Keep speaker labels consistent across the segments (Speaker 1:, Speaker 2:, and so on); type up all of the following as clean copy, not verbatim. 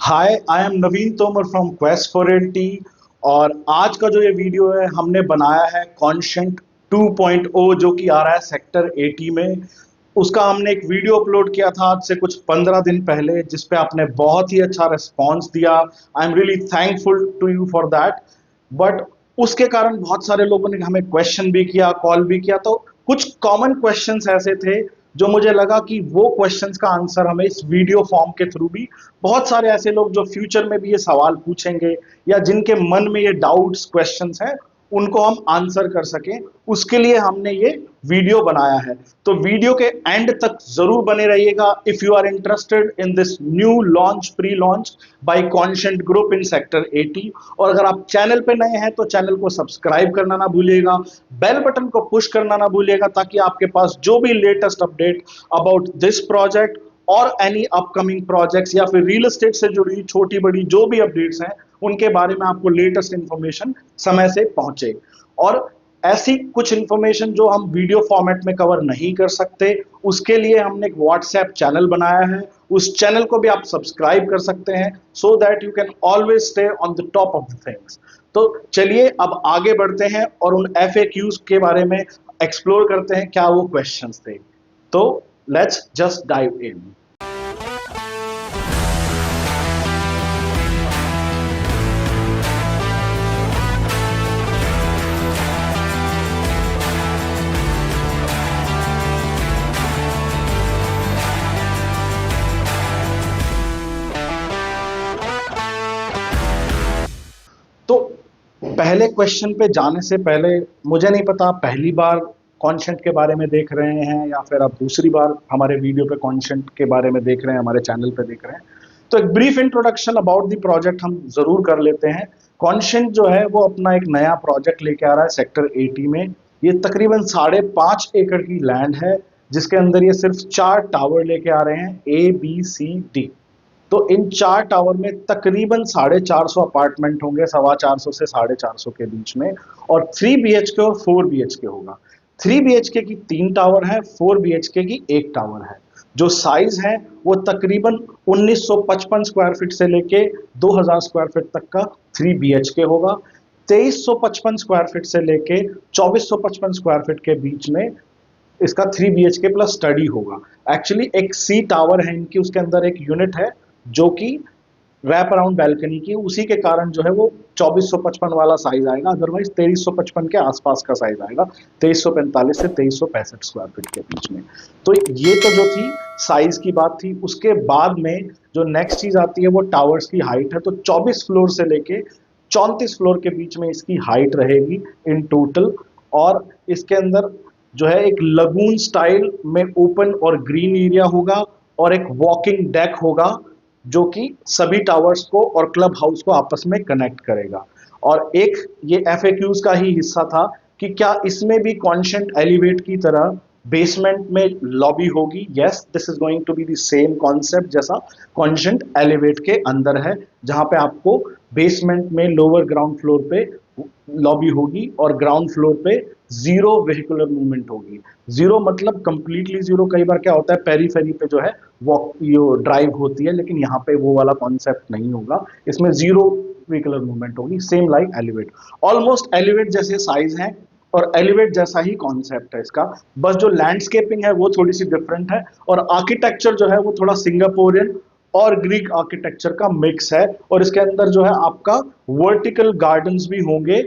Speaker 1: Hi, I am Naveen Tomar from quest for T. और आज का जो ये वीडियो है हमने बनाया है कॉन्शेंट 2.0 जो कि आ रहा है सेक्टर 80 में। उसका हमने एक वीडियो अपलोड किया था आज से कुछ 15 दिन पहले, जिस पे आपने बहुत ही अच्छा रिस्पॉन्स दिया। I am really thankful to you for that. But उसके कारण बहुत सारे लोगों ने हमें क्वेश्चन भी किया, कॉल भी किया, तो कुछ कॉमन क्वेश्चंस ऐसे थे जो मुझे लगा कि वो क्वेश्चंस का आंसर हमें इस वीडियो फॉर्म के थ्रू भी, बहुत सारे ऐसे लोग जो फ्यूचर में भी ये सवाल पूछेंगे या जिनके मन में ये डाउट्स क्वेश्चंस हैं, उनको हम आंसर कर सकें, उसके लिए हमने ये वीडियो बनाया है। तो वीडियो के एंड तक जरूर बने रहिएगा if you are interested in this new launch, pre launch by Conscient group in sector 80। और अगर आप चैनल पे नए हैं तो चैनल को सब्सक्राइब करना ना भूलिएगा, बेल बटन को पुश करना ना भूलिएगा, ताकि आपके पास जो भी latest update about this project और एनी अपकमिंग प्रोजेक्ट्स या फिर रियल एस्टेट से जुड़ी छोटी बड़ी जो भी अपडेट्स हैं, उनके बारे में आपको लेटेस्ट इंफॉर्मेशन समय से पहुंचे। और ऐसी कुछ इंफॉर्मेशन जो हम वीडियो फॉर्मेट में कवर नहीं कर सकते, उसके लिए हमने एक व्हाट्सएप चैनल बनाया है। उस चैनल को भी आप सब्सक्राइब कर सकते हैं, so that you can always stay on the top of the things. तो चलिए अब आगे बढ़ते हैं और उन एफएक्यूज के बारे में एक्सप्लोर करते हैं, क्या वो क्वेश्चंस थे। तो लेट्स जस्ट डाइव इन। तो पहले क्वेश्चन पे जाने से पहले, मुझे नहीं पता आप पहली बार कॉन्सेंट के बारे में देख रहे हैं या फिर आप दूसरी बार हमारे वीडियो पे कॉन्सेंट के बारे में देख रहे हैं, हमारे चैनल पे देख रहे हैं, तो एक brief introduction about the project हम जरूर कर लेते हैं। कॉन्सेंट जो है वो अपना एक नया प्रोजेक्ट लेके आ रहा है सेक्टर 80 में। ये तकरीबन 5.5 एकड़ की लैंड है, जिसके अंदर ये सिर्फ 4 टावर लेके आ रहे हैं, ABCD। तो इन 4 टावर में तकरीबन 450 अपार्टमेंट होंगे, 425 से 450 के बीच में। और 3 BHK और 4 BHK होगा। 3 BHK की 3 टावर है, 4 BHK की 1 टावर है। जो साइज है वो तकरीबन 1955 स्क्वायर फीट से लेके 2000 स्क्वायर फीट तक का 3 BHK होगा। 2355 स्क्वायर फीट से लेके 2455 स्क्वायर फीट के बीच में इसका 3 BHK प्लस स्टडी होगा। एक्चुअली एक C टावर है इनकी, उसके अंदर एक यूनिट है जो कि रैप अराउंड बैल्कनी की, उसी के कारण जो है वो 2455 वाला साइज आएगा, अदरवाइज 2355 के आसपास का साइज आएगा, 2345 से 2365 स्क्वायर फीट के बीच में। तो ये तो जो थी साइज की बात थी। उसके बाद में जो नेक्स्ट चीज आती है वो टावर्स की हाइट है। तो 24 फ्लोर से लेके 34 फ्लोर के बीच में इसकी हाइट रहेगी इन टोटल। और इसके अंदर जो है एक लगून स्टाइल में ओपन और ग्रीन एरिया होगा, और एक वॉकिंग डेक होगा जो कि सभी टावर्स को और क्लब हाउस को आपस में कनेक्ट करेगा। और एक ये एफएक्यूज का ही हिस्सा था कि क्या इसमें भी कॉन्शेंट एलिवेट की तरह बेसमेंट में लॉबी होगी। Yes, this is going to be the same concept जैसा कॉन्शेंट एलिवेट के अंदर है, जहां पे आपको बेसमेंट में लोअर ग्राउंड फ्लोर पे लॉबी होगी और ग्राउंड फ्लोर पे जीरो वेहिकुलर मूवमेंट होगी। जीरो मतलब कंप्लीटली जीरो। कई बार क्या होता है, पेरीफेरी पे जो है वॉक ये ड्राइव होती है, लेकिन यहाँ पे वो वाला कॉन्सेप्ट नहीं होगा। इसमें जीरो व्हीकुलर मूवमेंट होगी, same like elevate. Almost elevate जैसे साइज है और एलिवेट जैसा ही कॉन्सेप्ट है इसका। बस जो लैंडस्केपिंग है वो थोड़ी सी डिफरेंट है, और आर्किटेक्चर जो है वो थोड़ा सिंगापोरियन और ग्रीक आर्किटेक्चर का मिक्स है। और इसके अंदर जो है आपका वर्टिकल गार्डन्स भी होंगे,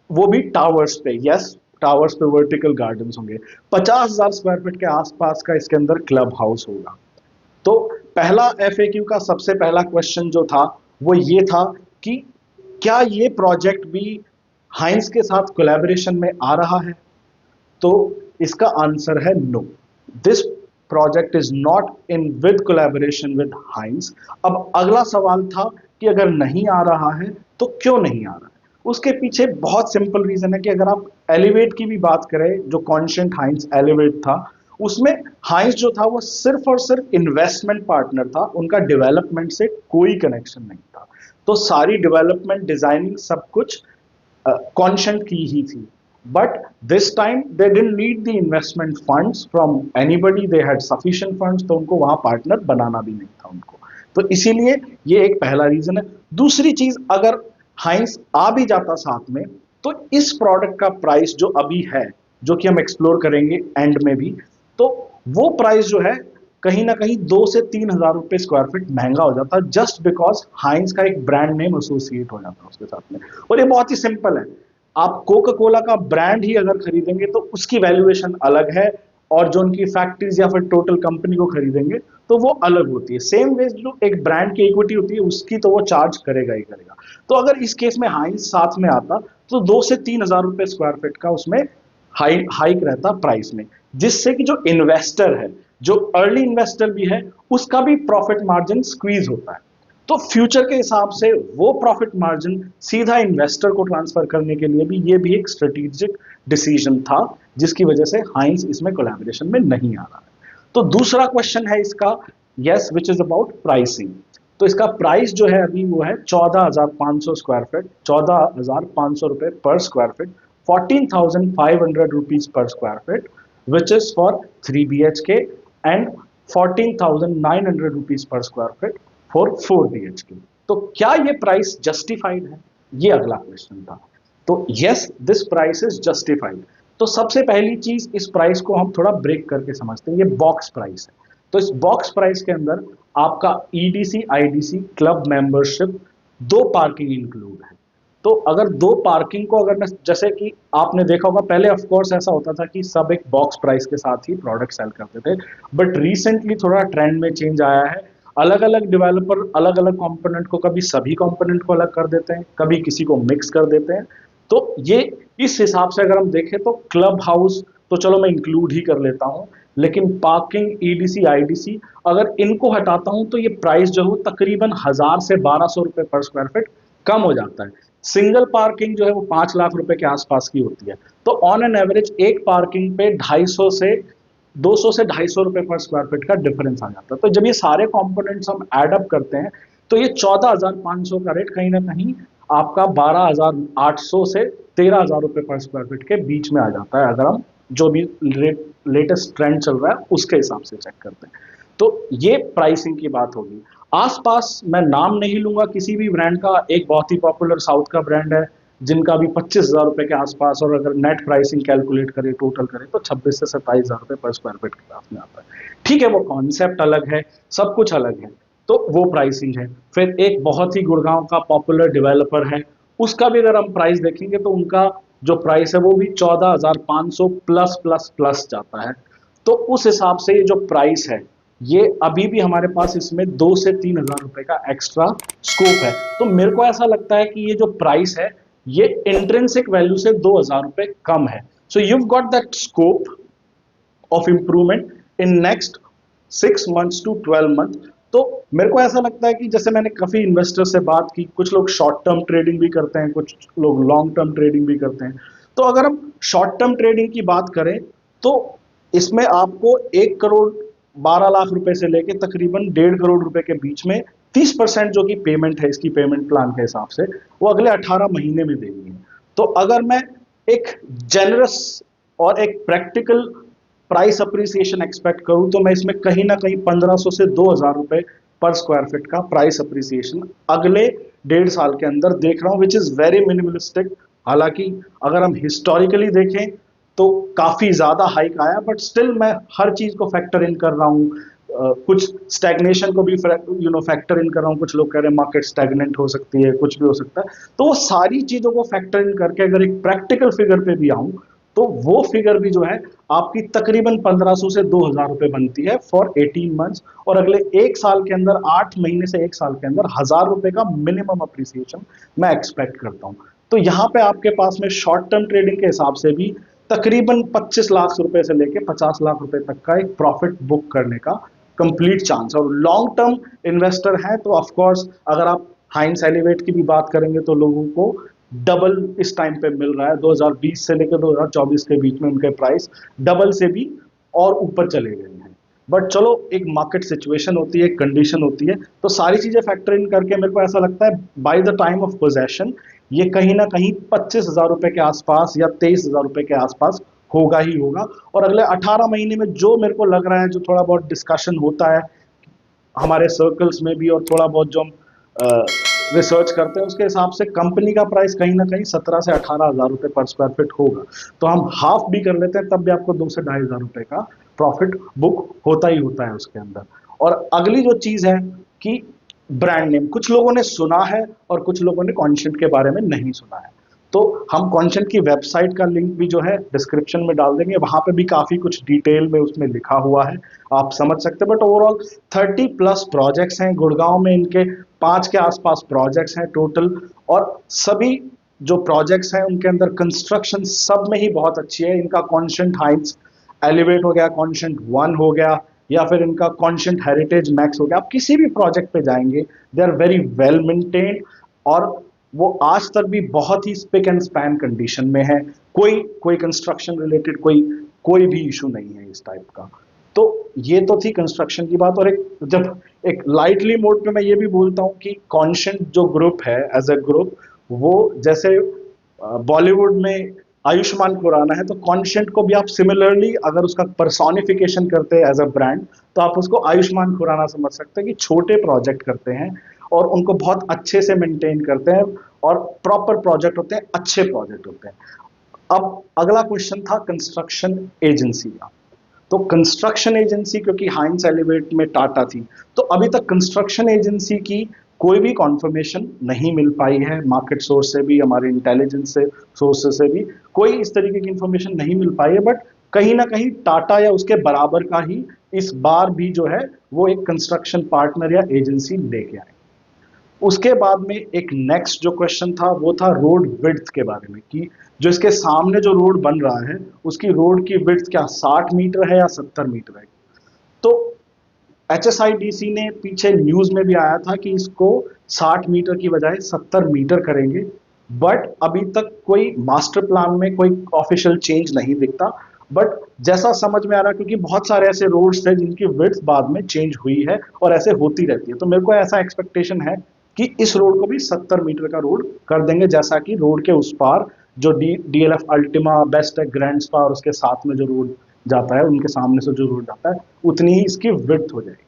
Speaker 1: वो भी टावर्स पे। यस, टावर्स पे वर्टिकल गार्डन्स होंगे। 50,000 स्क्वायर फीट के आसपास का इसके अंदर क्लब हाउस होगा। तो पहला एफएक्यू का सबसे पहला क्वेश्चन जो था वो ये था कि क्या ये प्रोजेक्ट भी हाइंस के साथ कोलैबोरेशन में आ रहा है। तो इसका आंसर है no, this project is not in with collaboration with Hines. अब अगला सवाल था कि अगर नहीं आ रहा है तो क्यों नहीं आ रहा है। उसके पीछे बहुत सिंपल रीजन है कि अगर आप एलिवेट की भी बात करें, जो कॉन्शेंट हाइंस एलिवेट था, उसमें हाइंस जो था वो सिर्फ और सिर्फ इन्वेस्टमेंट पार्टनर था, उनका डेवलपमेंट से कोई कनेक्शन नहीं था। तो सारी डेवलपमेंट, डिजाइनिंग, सब कुछ कॉन्शेंट की ही थी। But this time they didn't need the investment funds from anybody, they had sufficient funds, तो उनको वहां पार्टनर बनाना भी नहीं था उनको। तो इसीलिए ये एक पहला रीजन है। दूसरी चीज, अगर हाइंस आ भी जाता साथ में, तो इस प्रोडक्ट का प्राइस जो अभी है, जो कि हम एक्सप्लोर करेंगे एंड में भी, तो वो प्राइस जो है कहीं ना कहीं 2 से 3 हजार रुपए स्क्वायर फीट महंगा हो जाता है, जस्ट बिकॉज हाइंस का एक ब्रांड नेम एसोसिएट हो जाता है उसके साथ में। और ये बहुत ही सिंपल है, आप कोका कोला का ब्रांड ही अगर खरीदेंगे तो उसकी वैल्यूएशन अलग है, और जो उनकी फैक्ट्रीज या फिर टोटल कंपनी को खरीदेंगे तो वो अलग होती है। सेम वे जो एक ब्रांड की इक्विटी होती है उसकी तो वो चार्ज करेगा ही करेगा। तो अगर इस केस में हाइंस साथ में आता तो 2 से 3 हजार रुपए स्क्वायर फीट का उसमें हाइक रहता प्राइस में, जिससे कि जो इन्वेस्टर है, जो अर्ली इन्वेस्टर भी है, उसका भी प्रॉफिट मार्जिन स्क्वीज होता है। तो फ्यूचर के हिसाब से वो प्रॉफिट मार्जिन सीधा इन्वेस्टर को ट्रांसफर करने के लिए भी ये भी एक स्ट्रेटेजिक डिसीजन था, जिसकी वजह से हाइंस इसमें कोलैबोरेशन में नहीं आ रहा है। तो दूसरा क्वेश्चन है इसका, yes, which is about pricing. तो इसका प्राइस जो है अभी वो है 14,500 स्क्वायर फीट, 14,500 रुपए पर square feet, 14,500 rupees per square feet, which is for 3 BHK, and 14,900 rupees per square feet for 4 BHK। तो क्या ये प्राइस जस्टिफाइड है, ये अगला क्वेश्चन था। तो yes, this price is justified. तो सबसे पहली चीज, इस प्राइस को हम थोड़ा ब्रेक करके समझते हैं। ये बॉक्स प्राइस है। तो इस बॉक्स प्राइस के अंदर आपका EDC IDC club membership, 2 parking include है। तो अगर 2 पार्किंग को, अगर मैं, जैसे कि आपने देखा होगा पहले ऑफ कोर्स ऐसा होता था कि सब एक बॉक्स प्राइस के साथ ही प्रोडक्ट सेल करते थे, बट रिसेंटली थोड़ा ट्रेंड में चेंज आया है। अलग अलग डेवलपर अलग अलग कंपोनेंट को, कभी सभी कंपोनेंट को अलग कर देते हैं, कभी किसी को मिक्स कर देते हैं। तो ये इस हिसाब से अगर हम देखें तो क्लब हाउस तो चलो मैं इंक्लूड ही कर लेता हूं, लेकिन पार्किंग, ईडीसी आईडीसी, अगर इनको हटाता हूं तो ये प्राइस जो है तकरीबन 1,000 से 1,200 रुपए पर स्क्वायर फीट कम हो जाता है। सिंगल पार्किंग जो है वो 5 लाख रुपए के आसपास की होती है। तो ऑन एन एवरेज एक पार्किंग पे 200 से 250 रुपए पर स्क्वायर फीट का डिफरेंस आ जाता है। तो जब ये सारे कंपोनेंट्स हम ऐड अप करते हैं तो ये 14,500 का रेट कहीं ना कहीं आपका 12,800 से 13,000 रुपए पर स्क्वायर फीट के बीच में आ जाता है, अगर हम जो भी लेटेस्ट ट्रेंड चल रहा है उसके हिसाब से चेक करते हैं। तो ये प्राइसिंग की बात होगी। आसपास मैं नाम नहीं लूंगा किसी भी ब्रांड का, एक बहुत ही पॉपुलर साउथ का ब्रांड है जिनका भी 25,000 रुपए के आसपास, और अगर नेट प्राइसिंग कैलकुलेट करें, टोटल करें, तो 26 से 27,000 रुपए पर स्क्वायर फीट के पास में आता है। ठीक है, वो कॉन्सेप्ट अलग है, सब कुछ अलग है, तो वो प्राइसिंग है। फिर एक बहुत ही गुड़गांव का पॉपुलर डेवलपर है, उसका भी अगर हम प्राइस देखेंगे तो उनका जो प्राइस है वो भी 14,500 प्लस प्लस प्लस जाता है। तो उस हिसाब से ये जो प्राइस है, ये अभी भी हमारे पास इसमें 2 से 3 हजार रुपए का एक्स्ट्रा स्कोप है। तो मेरे को ऐसा लगता है कि ये जो प्राइस है ये इंट्रिंसिक वैल्यू से 2,000 रुपए कम है। So you got that scope of improvement in next 6 months to 12 month. तो मेरे को ऐसा लगता है कि जैसे मैंने काफी इन्वेस्टर से बात की, कुछ लोग शॉर्ट टर्म ट्रेडिंग भी करते हैं, कुछ लोग लॉन्ग टर्म ट्रेडिंग भी करते हैं। तो अगर हम शॉर्ट टर्म ट्रेडिंग की बात करें तो इसमें आपको 1,12,00,000 रुपए से लेके तकरीबन 1.5 करोड़ रुपए के बीच में 30% जो कि पेमेंट है इसकी, पेमेंट प्लान के हिसाब से वो अगले 18 महीने में देनी है। तो अगर मैं एक जेनरस और एक प्रैक्टिकल प्राइस अप्रिसिएशन एक्सपेक्ट करूं तो मैं इसमें कहीं ना कहीं 1,500 से 2,000 रुपए पर स्क्वायर फीट का प्राइस अप्रिसिएशन अगले 1.5 साल के अंदर देख रहा हूं, विच इज वेरी मिनिमलिस्टिक। हालांकि अगर हम हिस्टोरिकली देखें तो काफी ज्यादा हाइक आया, बट स्टिल मैं हर चीज को फैक्टर इन कर रहा हूं। कुछ स्टैग्नेशन को भी फैक्टर इन कर रहा हूं। कुछ लोग कह रहे हैं मार्केट स्टैग्नेंट हो सकती है, कुछ भी हो सकता है। तो वो सारी चीजों को फैक्टर इन करके अगर एक प्रैक्टिकल फिगर पे भी आऊं तो वो फिगर भी जो है आपकी तकरीबन 1,500 से 2,000 रुपए बनती है फॉर 18 मंथ्स, और अगले 1 साल के अंदर, 8 महीने से 1 साल के अंदर 1,000 रुपए का मिनिमम अप्रिसिएशन मैं एक्सपेक्ट करता हूं। तो यहां पे आपके पास में शॉर्ट टर्म ट्रेडिंग के हिसाब से भी तकरीबन 25 लाख रुपए से लेके 50 लाख रुपए तक का एक प्रॉफिट बुक करने का कंप्लीट चांस। और लॉन्ग टर्म इन्वेस्टर है तो ऑफ कोर्स अगर आप हाइंस एलिवेट की भी बात करेंगे तो लोगों को डबल इस टाइम पे मिल रहा है। 2020 से लेकर 2024 के बीच में उनके प्राइस डबल से भी और ऊपर चले गए हैं। बट चलो, एक मार्केट सिचुएशन होती है, एक कंडीशन होती है, तो सारी चीजें फैक्टर इन करके मेरे को ऐसा लगता है by the time of possession ये कहीं ना कहीं 25,000 रुपए के आसपास या 23,000 रुपए के आसपास होगा ही होगा। और अगले 18 महीने में जो मेरे को लग रहा है, जो थोड़ा बहुत डिस्कशन होता है हमारे सर्कल्स में भी और थोड़ा बहुत जो हम रिसर्च करते हैं उसके हिसाब से कंपनी का प्राइस कहीं ना कहीं 17 से 18 हज़ार रुपए पर स्क्वायर फीट होगा। तो हम हाफ भी कर लेते हैं तब भी आपको 2 से 2.5 हज़ार रुपए का प्रॉफिट बुक होता ही होता है उसके अंदर। और अगली जो चीज है कि ब्रांड नेम, कुछ लोगों ने सुना है और कुछ लोगों ने कॉन्शेंट के बारे में नहीं सुना है। तो हम कॉन्शेंट की वेबसाइट का लिंक भी जो है डिस्क्रिप्शन में डाल देंगे, वहां पे भी काफी कुछ डिटेल में उसमें लिखा हुआ है, आप समझ सकते हैं। बट ओवरऑल 30+ प्रोजेक्ट्स हैं गुड़गांव में, इनके 5 के आसपास प्रोजेक्ट्स हैं टोटल। और सभी जो प्रोजेक्ट्स हैं उनके अंदर कंस्ट्रक्शन सब में ही बहुत अच्छी है। इनका कॉन्शेंट हाइट्स एलिवेट हो गया, कॉन्शेंट 1 हो गया, या फिर इनका कॉन्शेंट हेरिटेज मैक्स हो गया, आप किसी भी प्रोजेक्ट पे जाएंगे they are very well maintained. और वो आज तक भी बहुत ही स्पिक एंड स्पैन कंडीशन में है। कोई कोई कंस्ट्रक्शन रिलेटेड कोई कोई भी इशू नहीं है इस टाइप का। तो ये तो थी कंस्ट्रक्शन की बात। और एक जब एक लाइटली मोड पे मैं ये भी बोलता हूँ कि कॉन्शेंट जो ग्रुप है एज ए ग्रुप, वो जैसे बॉलीवुड में आयुष्मान खुराना है, तो कॉन्शेंट को भी आप सिमिलरली अगर उसका पर्सोनिफिकेशन करते हैं एज अ ब्रांड, तो आप उसको आयुष्मान खुराना समझ सकते हैं कि छोटे प्रोजेक्ट करते हैं और उनको बहुत अच्छे से मेंटेन करते हैं और प्रॉपर प्रोजेक्ट होते हैं, अच्छे प्रोजेक्ट होते हैं। अब अगला क्वेश्चन था कंस्ट्रक्शन एजेंसी का। तो कंस्ट्रक्शन एजेंसी, क्योंकि हाइंस एलिवेट में टाटा थी, तो अभी तक कंस्ट्रक्शन एजेंसी की कोई भी कॉन्फर्मेशन नहीं मिल पाई है। मार्केट सोर्स से भी, हमारे इंटेलिजेंस से सोर्सेस से भी कोई इस तरीके की इंफॉर्मेशन नहीं मिल पाई है। बट कहीं ना कहीं टाटा या उसके बराबर का ही इस बार भी जो है वो एक कंस्ट्रक्शन पार्टनर या एजेंसी लेके आए। उसके बाद में एक नेक्स्ट जो क्वेश्चन था वो था रोड विड्थ के बारे में, कि जो इसके सामने जो रोड बन रहा है उसकी रोड की विड्थ क्या 60 मीटर है या 70 मीटर है। तो HSIDC ने पीछे न्यूज में भी आया था कि इसको 60 मीटर की बजाय 70 मीटर करेंगे। बट अभी तक कोई मास्टर प्लान में कोई ऑफिशियल चेंज नहीं दिखता। बट जैसा समझ में आ रहा है, क्योंकि बहुत सारे ऐसे रोड्स थे जिनकी विड्थ बाद में चेंज हुई है और ऐसे होती रहती है, तो मेरे को ऐसा एक्सपेक्टेशन है कि इस रोड को भी 70 मीटर का रोड कर देंगे, जैसा कि रोड के उस पार जो DLF अल्टीमा, बेस्ट है, ग्रैंड स्पा और उसके साथ में जो रोड जाता है, उनके सामने से जो रोड जाता है, उतनी ही इसकी विड्थ हो जाएगी।